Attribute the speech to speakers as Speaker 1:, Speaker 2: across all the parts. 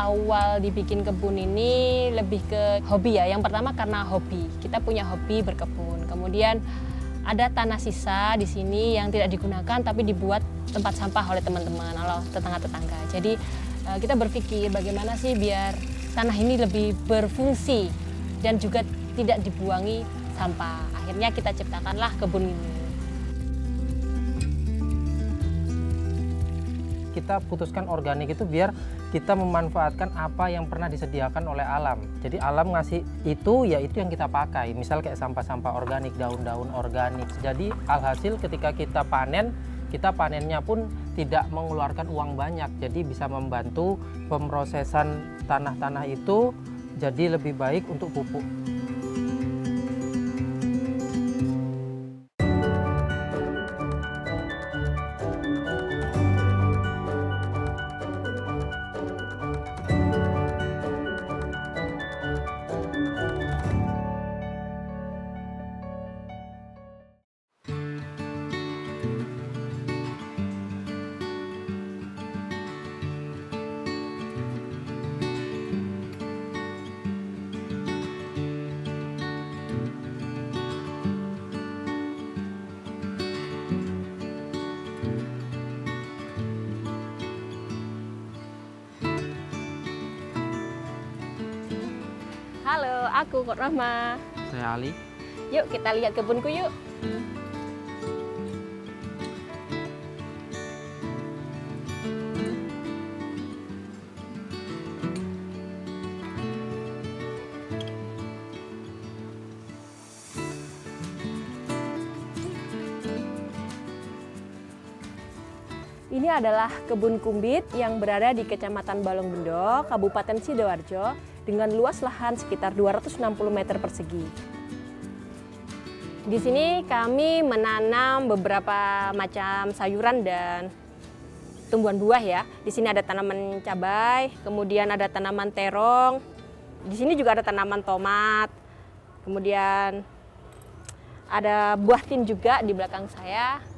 Speaker 1: awal dibikin kebun ini lebih ke hobi ya. Yang pertama karena hobi, kita punya hobi berkebun. Kemudian ada tanah sisa di sini yang tidak digunakan tapi dibuat tempat sampah oleh teman-teman, oleh tetangga-tetangga. Jadi kita berpikir bagaimana sih biar tanah ini lebih berfungsi dan juga tidak dibuangi sampah. Akhirnya kita ciptakanlah kebun ini.
Speaker 2: Kita putuskan organik itu biar kita memanfaatkan apa yang pernah disediakan oleh alam. Jadi alam ngasih itu, ya itu yang kita pakai. Misal kayak sampah-sampah organik, daun-daun organik. Jadi alhasil ketika kita panennya pun tidak mengeluarkan uang banyak. Jadi bisa membantu pemrosesan tanah-tanah itu jadi lebih baik untuk pupuk.
Speaker 1: Halo, aku Kok Rahma.
Speaker 2: Saya Ali.
Speaker 1: Yuk kita lihat kebunku yuk. Ini adalah kebun kumbit yang berada di Kecamatan Balongbendo, Kabupaten Sidoarjo, dengan luas lahan sekitar 260 meter persegi. Di sini kami menanam beberapa macam sayuran dan tumbuhan buah ya. Di sini ada tanaman cabai, kemudian ada tanaman terong. Di sini juga ada tanaman tomat. Kemudian ada buah tin juga di belakang saya.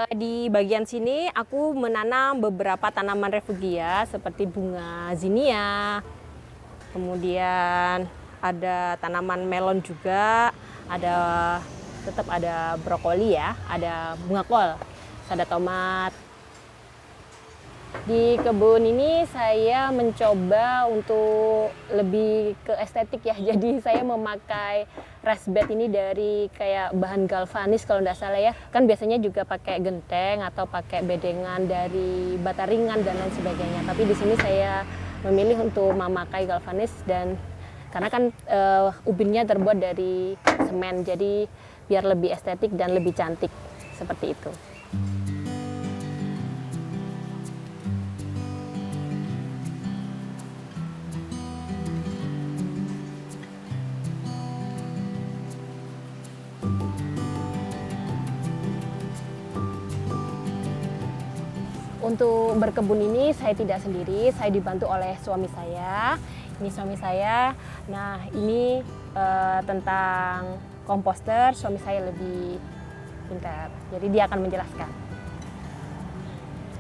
Speaker 1: Di bagian sini aku menanam beberapa tanaman refugia seperti bunga zinnia, kemudian ada tanaman melon juga, tetap ada brokoli ya, ada bunga kol, ada tomat. Di kebun ini saya mencoba untuk lebih ke estetik ya, jadi saya memakai raised bed ini dari kayak bahan galvanis kalau tidak salah ya. Kan biasanya juga pakai genteng atau pakai bedengan dari bata ringan dan lain sebagainya. Tapi di sini saya memilih untuk memakai galvanis dan karena kan ubinnya terbuat dari semen, jadi biar lebih estetik dan lebih cantik seperti itu. Untuk berkebun ini saya tidak sendiri, saya dibantu oleh suami saya. Ini suami saya. Nah, ini tentang komposter, suami saya lebih pintar. Jadi dia akan menjelaskan.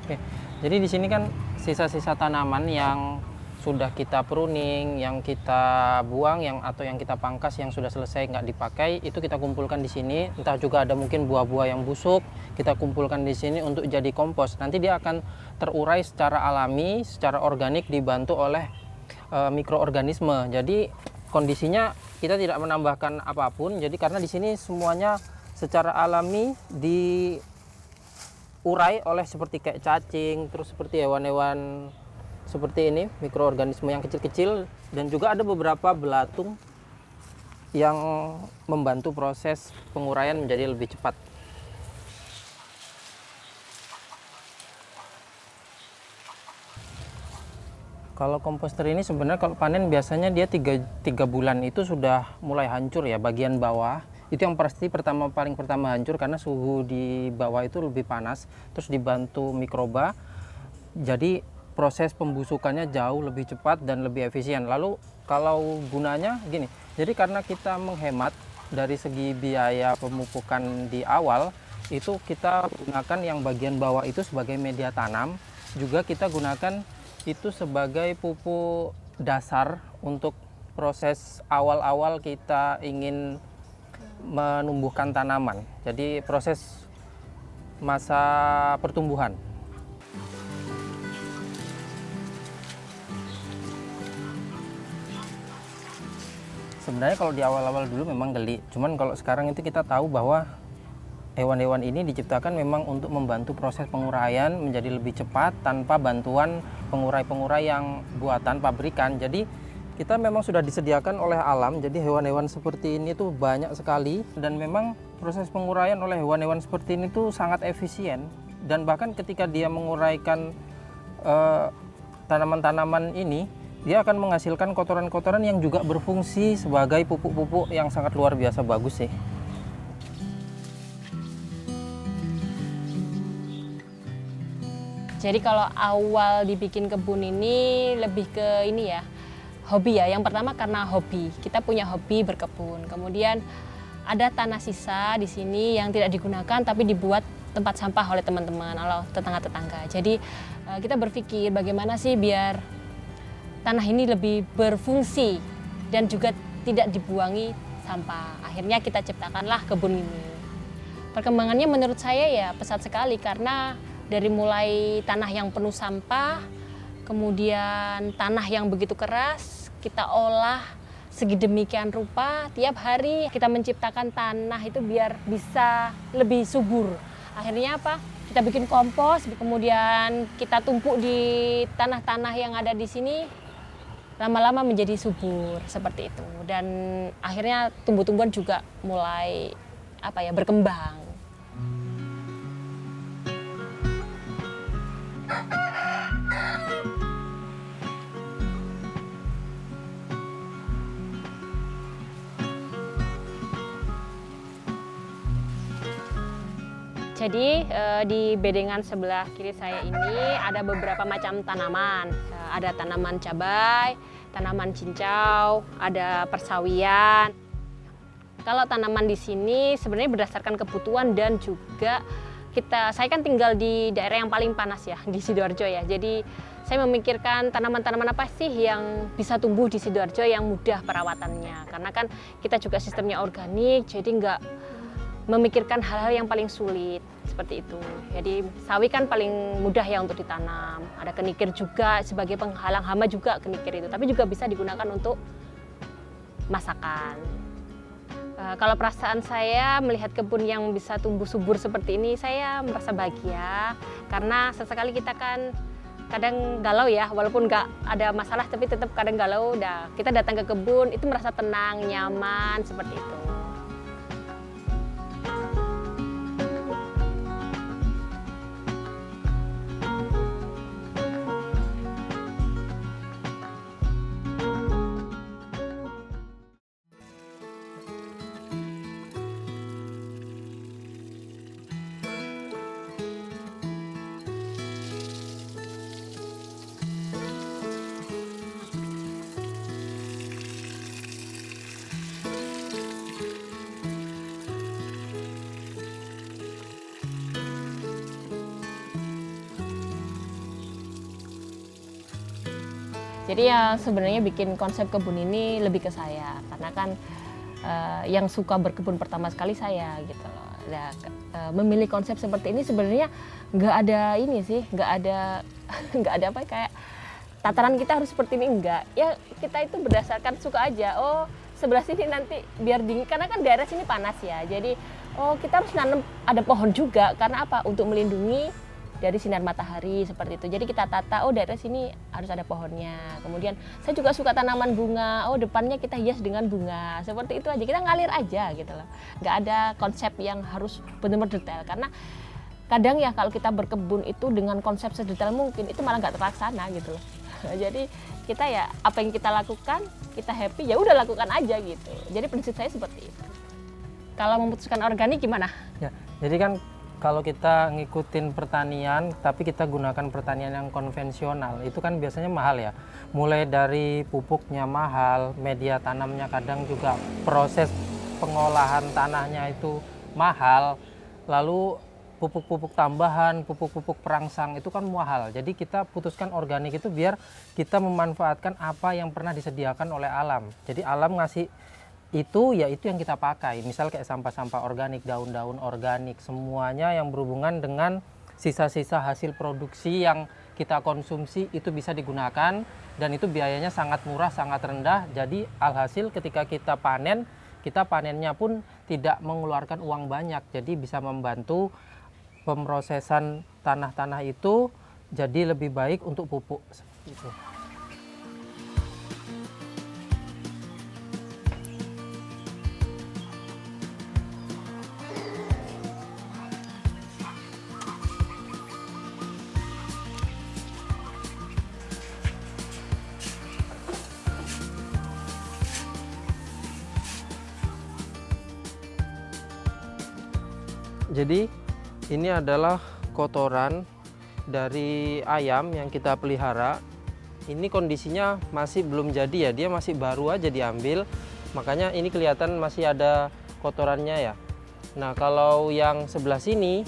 Speaker 2: Oke. Jadi di sini kan sisa-sisa tanaman yang sudah kita pruning, yang kita buang, atau yang kita pangkas yang sudah selesai nggak dipakai, itu kita kumpulkan di sini. Entah juga ada mungkin buah-buah yang busuk, kita kumpulkan di sini untuk jadi kompos. Nanti dia akan terurai secara alami, secara organik dibantu oleh mikroorganisme. Jadi kondisinya kita tidak menambahkan apapun. Jadi karena di sini semuanya secara alami diurai oleh seperti kayak cacing, terus seperti hewan-hewan seperti ini, mikroorganisme yang kecil-kecil, dan juga ada beberapa belatung yang membantu proses penguraian menjadi lebih cepat. Kalau komposter ini sebenarnya kalau panen biasanya dia 3 bulan itu sudah mulai hancur ya, bagian bawah. Itu yang pasti paling pertama hancur karena suhu di bawah itu lebih panas, terus dibantu mikroba. Jadi proses pembusukannya jauh lebih cepat dan lebih efisien. Lalu kalau gunanya gini, jadi karena kita menghemat dari segi biaya pemupukan di awal, itu kita gunakan yang bagian bawah itu sebagai media tanam, juga kita gunakan itu sebagai pupuk dasar untuk proses awal-awal kita ingin menumbuhkan tanaman. Jadi proses masa pertumbuhan. Sebenarnya kalau di awal-awal dulu memang geli, cuman kalau sekarang itu kita tahu bahwa hewan-hewan ini diciptakan memang untuk membantu proses penguraian menjadi lebih cepat tanpa bantuan pengurai-pengurai yang buatan pabrikan. Jadi kita memang sudah disediakan oleh alam, jadi hewan-hewan seperti ini tuh banyak sekali, dan memang proses penguraian oleh hewan-hewan seperti ini tuh sangat efisien. Dan bahkan ketika dia menguraikan tanaman-tanaman ini, dia akan menghasilkan kotoran-kotoran yang juga berfungsi sebagai pupuk-pupuk yang sangat luar biasa bagus sih.
Speaker 1: Jadi kalau awal dibikin kebun ini lebih ke ini ya, hobi ya. Yang pertama karena hobi, kita punya hobi berkebun. Kemudian ada tanah sisa di sini yang tidak digunakan tapi dibuat tempat sampah oleh teman-teman, oleh tetangga-tetangga. Jadi kita berpikir bagaimana sih biar tanah ini lebih berfungsi dan juga tidak dibuangi sampah. Akhirnya kita ciptakanlah kebun ini. Perkembangannya menurut saya ya pesat sekali, karena dari mulai tanah yang penuh sampah, kemudian tanah yang begitu keras, kita olah segedemikian rupa, tiap hari kita menciptakan tanah itu biar bisa lebih subur. Akhirnya apa? Kita bikin kompos, kemudian kita tumpuk di tanah-tanah yang ada di sini, lama-lama menjadi subur seperti itu. Dan akhirnya tumbuh-tumbuhan juga mulai berkembang. Jadi di bedengan sebelah kiri saya ini ada beberapa macam tanaman. Ada tanaman cabai, tanaman cincau, ada persawian. Kalau tanaman di sini sebenarnya berdasarkan kebutuhan, dan juga saya kan tinggal di daerah yang paling panas ya, di Sidoarjo ya. Jadi saya memikirkan tanaman-tanaman apa sih yang bisa tumbuh di Sidoarjo yang mudah perawatannya. Karena kan kita juga sistemnya organik, jadi nggak memikirkan hal-hal yang paling sulit seperti itu. Jadi sawi kan paling mudah ya untuk ditanam. Ada kenikir juga sebagai penghalang hama, juga kenikir itu, tapi juga bisa digunakan untuk masakan. Kalau perasaan saya melihat kebun yang bisa tumbuh subur seperti ini, saya merasa bahagia, karena sesekali kita kan kadang galau ya, walaupun nggak ada masalah tapi tetap kadang galau. Kita datang ke kebun itu merasa tenang, nyaman seperti itu. Jadi yang sebenarnya bikin konsep kebun ini lebih ke saya, karena kan yang suka berkebun pertama sekali saya gitu loh. Memilih konsep seperti ini sebenarnya nggak ada ini sih, nggak ada kayak tataran kita harus seperti ini, enggak. Ya kita itu berdasarkan suka aja. Oh sebelah sini nanti biar dingin, karena kan daerah sini panas ya. Jadi kita harus nanam ada pohon juga, karena apa? Untuk melindungi dari sinar matahari seperti itu. Jadi kita tata, daerah sini harus ada pohonnya. Kemudian saya juga suka tanaman bunga, depannya kita hias dengan bunga. Seperti itu aja, kita ngalir aja gitu loh. Nggak ada konsep yang harus benar-benar detail, karena kadang ya kalau kita berkebun itu dengan konsep sedetail mungkin, itu malah nggak terlaksana gitu loh. Jadi kita ya apa yang kita lakukan, kita happy, ya udah lakukan aja gitu. Jadi prinsip saya seperti itu. Kalau memutuskan organik gimana?
Speaker 2: Ya, jadi kan kalau kita ngikutin pertanian, tapi kita gunakan pertanian yang konvensional, itu kan biasanya mahal ya. Mulai dari pupuknya mahal, media tanamnya kadang juga proses pengolahan tanahnya itu mahal. lalu pupuk-pupuk tambahan, pupuk-pupuk perangsang itu kan mahal. Jadi kita putuskan organik itu biar kita memanfaatkan apa yang pernah disediakan oleh alam. Jadi alam ngasih itu, ya itu yang kita pakai. Misal kayak sampah-sampah organik, daun-daun organik, semuanya yang berhubungan dengan sisa-sisa hasil produksi yang kita konsumsi itu bisa digunakan, dan itu biayanya sangat murah, sangat rendah. Jadi alhasil ketika kita panennya pun tidak mengeluarkan uang banyak. Jadi bisa membantu pemrosesan tanah-tanah itu jadi lebih baik untuk pupuk seperti itu. Jadi ini adalah kotoran dari ayam yang kita pelihara. Ini kondisinya masih belum jadi ya, dia masih baru aja diambil. Makanya ini kelihatan masih ada kotorannya ya. Nah, kalau yang sebelah sini,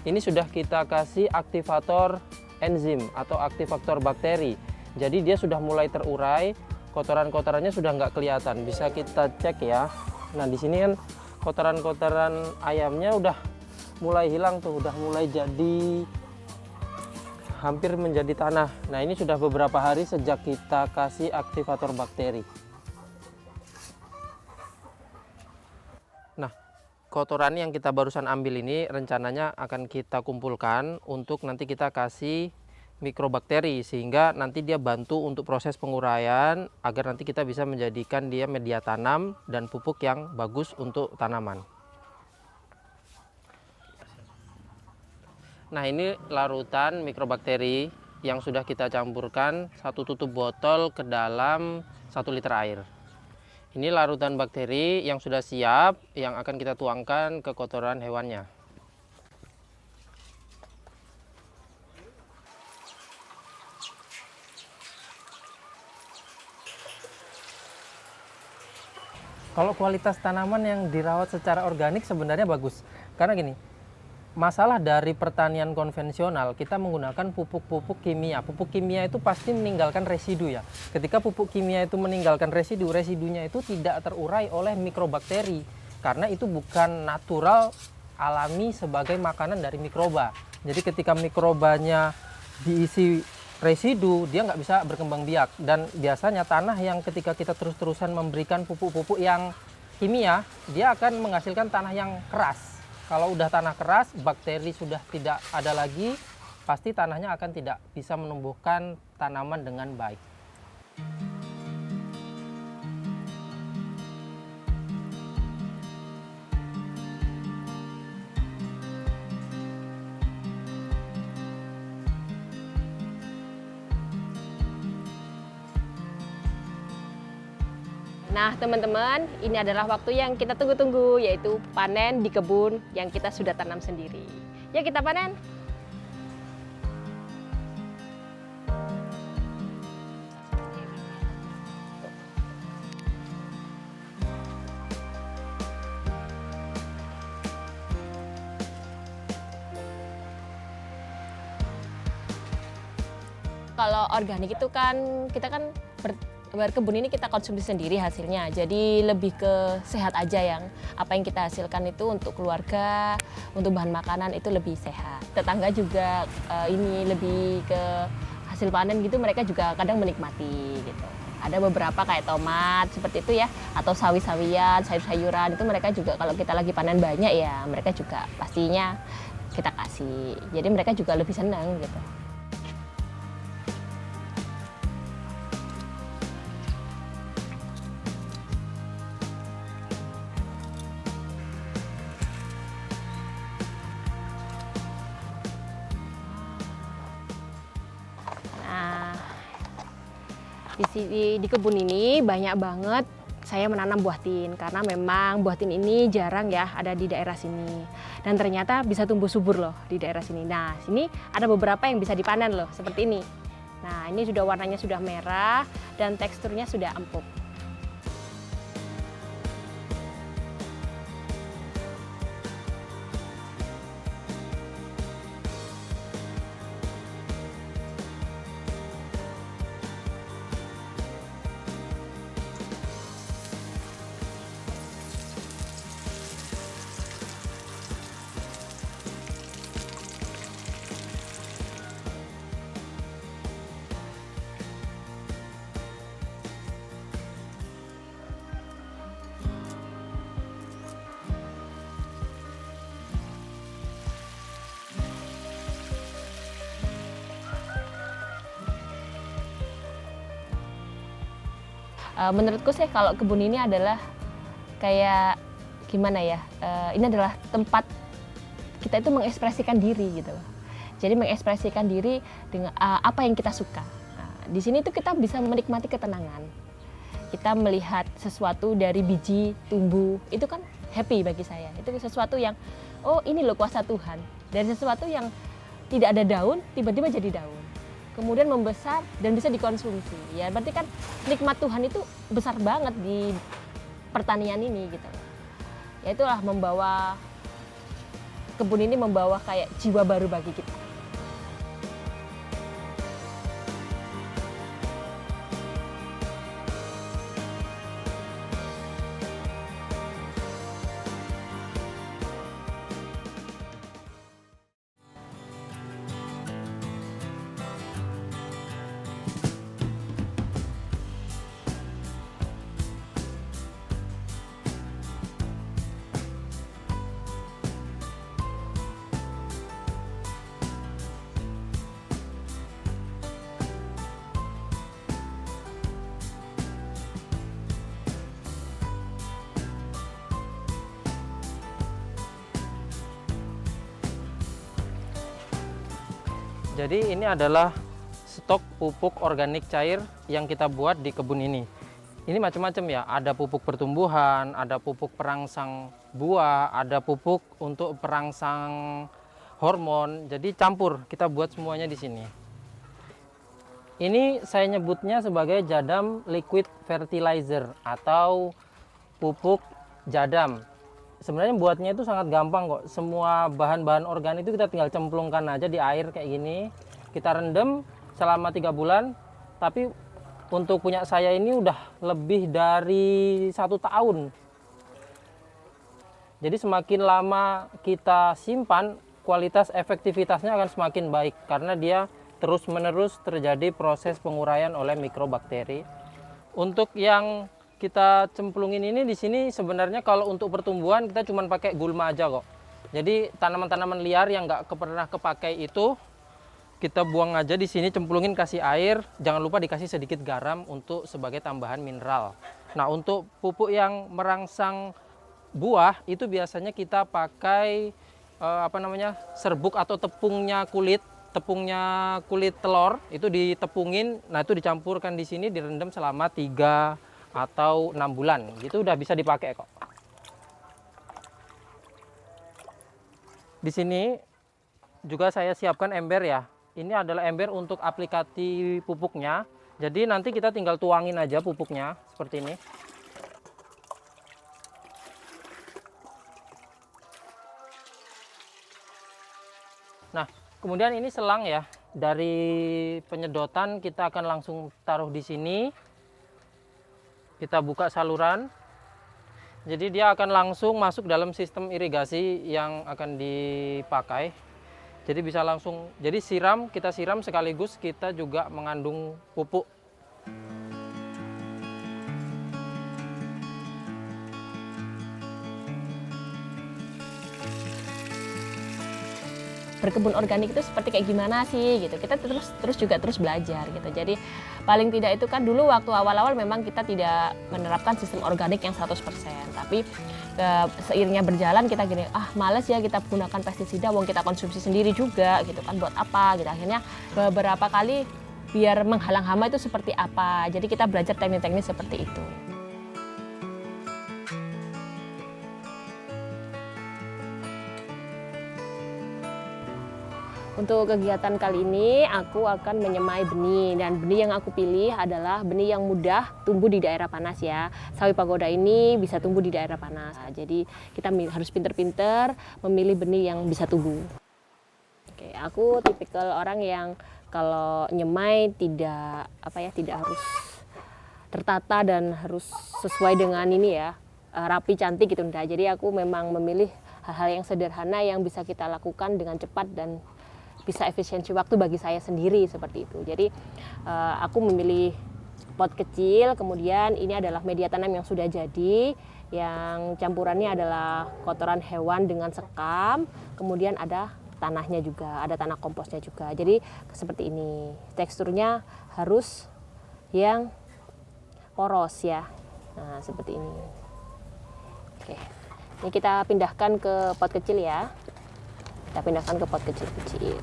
Speaker 2: ini sudah kita kasih aktivator enzim atau aktivator bakteri. Jadi dia sudah mulai terurai, kotoran-kotorannya sudah nggak kelihatan. Bisa kita cek ya. Nah, di sini kan kotoran-kotoran ayamnya udah mulai hilang tuh, udah mulai jadi hampir menjadi tanah. Nah, ini sudah beberapa hari sejak kita kasih aktivator bakteri. Nah, kotoran yang kita barusan ambil ini rencananya akan kita kumpulkan untuk nanti kita kasih mikrobakteri, sehingga nanti dia bantu untuk proses penguraian agar nanti kita bisa menjadikan dia media tanam dan pupuk yang bagus untuk tanaman. Nah, ini larutan mikrobakteri yang sudah kita campurkan 1 tutup botol ke dalam 1 liter air. Ini larutan bakteri yang sudah siap, yang akan kita tuangkan ke kotoran hewannya. Kalau kualitas tanaman yang dirawat secara organik sebenarnya bagus. Karena gini, masalah dari pertanian konvensional, kita menggunakan pupuk-pupuk kimia. Pupuk kimia itu pasti meninggalkan residu ya. Ketika pupuk kimia itu meninggalkan residu, residunya itu tidak terurai oleh mikrobakteri. Karena itu bukan natural, alami sebagai makanan dari mikroba. Jadi ketika mikrobanya diisi residu, dia nggak bisa berkembang biak. Dan biasanya tanah yang ketika kita terus-terusan memberikan pupuk-pupuk yang kimia, dia akan menghasilkan tanah yang keras. Kalau udah tanah keras, bakteri sudah tidak ada lagi, pasti tanahnya akan tidak bisa menumbuhkan tanaman dengan baik.
Speaker 1: Nah, teman-teman, ini adalah waktu yang kita tunggu-tunggu, yaitu panen di kebun yang kita sudah tanam sendiri. Yuk kita panen! Kalau organik itu kan, kita kan berkebun ini kita konsumsi sendiri hasilnya, jadi lebih ke sehat aja, yang apa yang kita hasilkan itu untuk keluarga, untuk bahan makanan itu lebih sehat. Tetangga juga ini lebih ke hasil panen gitu, mereka juga kadang menikmati gitu. Ada beberapa kayak tomat seperti itu ya, atau sawi-sawian, sayur-sayuran itu mereka juga kalau kita lagi panen banyak ya, mereka juga pastinya kita kasih. Jadi mereka juga lebih senang gitu. Di kebun ini banyak banget saya menanam buah tin, karena memang buah tin ini jarang ya ada di daerah sini, dan ternyata bisa tumbuh subur loh di daerah sini. Nah, sini ada beberapa yang bisa dipanen loh seperti ini. Nah, ini sudah warnanya sudah merah dan teksturnya sudah empuk. Menurutku sih kalau kebun ini adalah kayak gimana ya, ini adalah tempat kita itu mengekspresikan diri gitu loh. Jadi mengekspresikan diri dengan apa yang kita suka. Nah, di sini tuh kita bisa menikmati ketenangan. Kita melihat sesuatu dari biji tumbuh, itu kan happy bagi saya. Itu sesuatu yang, oh ini loh kuasa Tuhan. Dari sesuatu yang tidak ada daun, tiba-tiba jadi daun. Kemudian membesar dan bisa dikonsumsi. Ya berarti kan nikmat Tuhan itu besar banget di pertanian ini gitu. Ya itulah kebun ini membawa kayak jiwa baru bagi kita.
Speaker 2: Jadi ini adalah stok pupuk organik cair yang kita buat di kebun ini. Ini macam-macam ya, ada pupuk pertumbuhan, ada pupuk perangsang buah, ada pupuk untuk perangsang hormon. Jadi campur, kita buat semuanya di sini. Ini saya nyebutnya sebagai jadam liquid fertilizer atau pupuk jadam. Sebenarnya buatnya itu sangat gampang kok. Semua bahan-bahan organik itu kita tinggal cemplungkan aja di air kayak gini. Kita rendam selama 3 bulan. Tapi untuk punya saya ini udah lebih dari 1 tahun. Jadi semakin lama kita simpan, kualitas efektivitasnya akan semakin baik. Karena dia terus-menerus terjadi proses penguraian oleh mikrobakteri. Untuk yang kita cemplungin ini di sini sebenarnya kalau untuk pertumbuhan kita cuma pakai gulma aja kok. Jadi tanaman-tanaman liar yang nggak pernah kepakai itu kita buang aja di sini, cemplungin, kasih air, jangan lupa dikasih sedikit garam untuk sebagai tambahan mineral. Nah, untuk pupuk yang merangsang buah itu biasanya kita pakai serbuk atau tepungnya kulit telur itu ditepungin, nah itu dicampurkan di sini, direndam selama 3 atau 6 bulan gitu udah bisa dipakai kok. Di sini juga saya siapkan ember ya. Ini adalah ember untuk aplikasi pupuknya. Jadi nanti kita tinggal tuangin aja pupuknya seperti ini. Nah, kemudian ini selang ya. Dari penyedotan kita akan langsung taruh di sini. Kita buka saluran, jadi dia akan langsung masuk dalam sistem irigasi yang akan dipakai. Jadi bisa langsung, jadi kita siram sekaligus kita juga mengandung pupuk.
Speaker 1: Berkebun organik itu seperti kayak gimana sih gitu. Kita terus belajar gitu. Jadi paling tidak itu kan dulu waktu awal-awal memang kita tidak menerapkan sistem organik yang 100%. Tapi seiringnya berjalan kita gini, males ya kita gunakan pestisida, wong kita konsumsi sendiri juga gitu kan, buat apa gitu. Akhirnya beberapa kali biar menghalang hama itu seperti apa. Jadi kita belajar teknik-teknik seperti itu. Untuk kegiatan kali ini aku akan menyemai benih, dan benih yang aku pilih adalah benih yang mudah tumbuh di daerah panas ya. Sawi pagoda ini bisa tumbuh di daerah panas. Jadi kita harus pinter-pinter memilih benih yang bisa tumbuh. Oke, aku tipikal orang yang kalau nyemai tidak harus tertata dan harus sesuai dengan ini ya, rapi cantik gitu enggak. Jadi aku memang memilih hal-hal yang sederhana yang bisa kita lakukan dengan cepat dan bisa efisiensi waktu bagi saya sendiri seperti itu. Jadi aku memilih pot kecil, kemudian ini adalah media tanam yang sudah jadi, yang campurannya adalah kotoran hewan dengan sekam, kemudian ada tanahnya juga, ada tanah komposnya juga. Jadi seperti ini, teksturnya harus yang poros ya. Nah, seperti ini. Oke. Ini kita pindahkan ke pot kecil ya. Kita pindahkan ke pot kecil-kecil.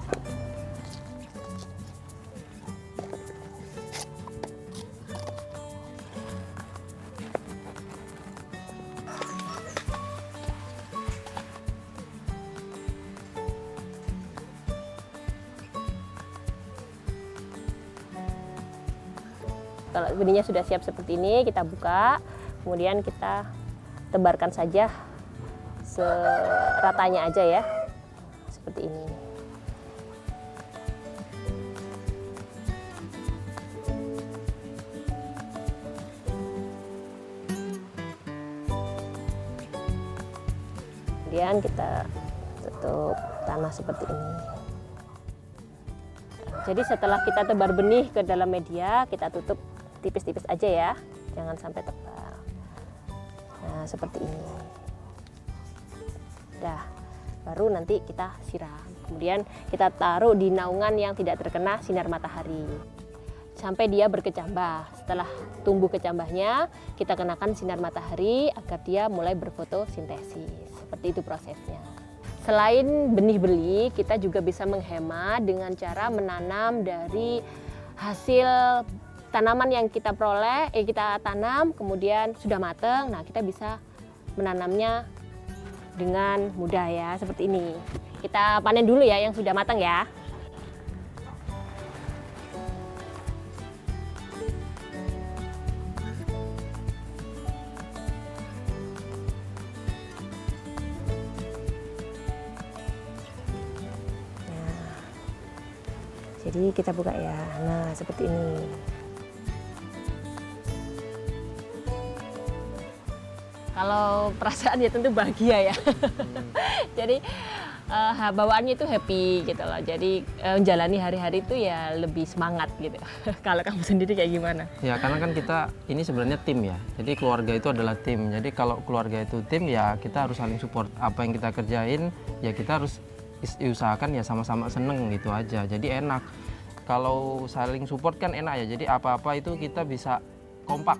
Speaker 1: Kalau benihnya sudah siap seperti ini, kita buka, kemudian kita tebarkan saja seratanya aja ya, seperti ini. Kemudian kita tutup tanah seperti ini. Jadi setelah kita tebar benih ke dalam media, kita tutup tipis-tipis aja ya, jangan sampai tebal. Nah, seperti ini. Dah, baru nanti kita siram. Kemudian kita taruh di naungan yang tidak terkena sinar matahari sampai dia berkecambah. Setelah tumbuh kecambahnya, kita kenakan sinar matahari agar dia mulai berfotosintesis. Seperti itu prosesnya. Selain benih beli, kita juga bisa menghemat dengan cara menanam dari hasil tanaman yang kita peroleh, kita tanam, kemudian sudah matang. Nah, kita bisa menanamnya dengan mudah ya, seperti ini. Kita panen dulu ya yang sudah matang ya. Jadi kita buka ya, nah seperti ini. Kalau perasaan ya tentu bahagia ya. Jadi bawaannya itu happy gitu loh. Jadi menjalani hari-hari itu ya lebih semangat gitu. Kalau kamu sendiri kayak gimana?
Speaker 2: Ya karena kan kita ini sebenarnya tim ya. Jadi keluarga itu adalah tim. Jadi kalau keluarga itu tim ya kita harus saling support. Apa yang kita kerjain ya kita harus usahakan ya sama-sama seneng gitu aja. Jadi enak. Kalau saling support kan enak ya. Jadi apa-apa itu kita bisa kompak.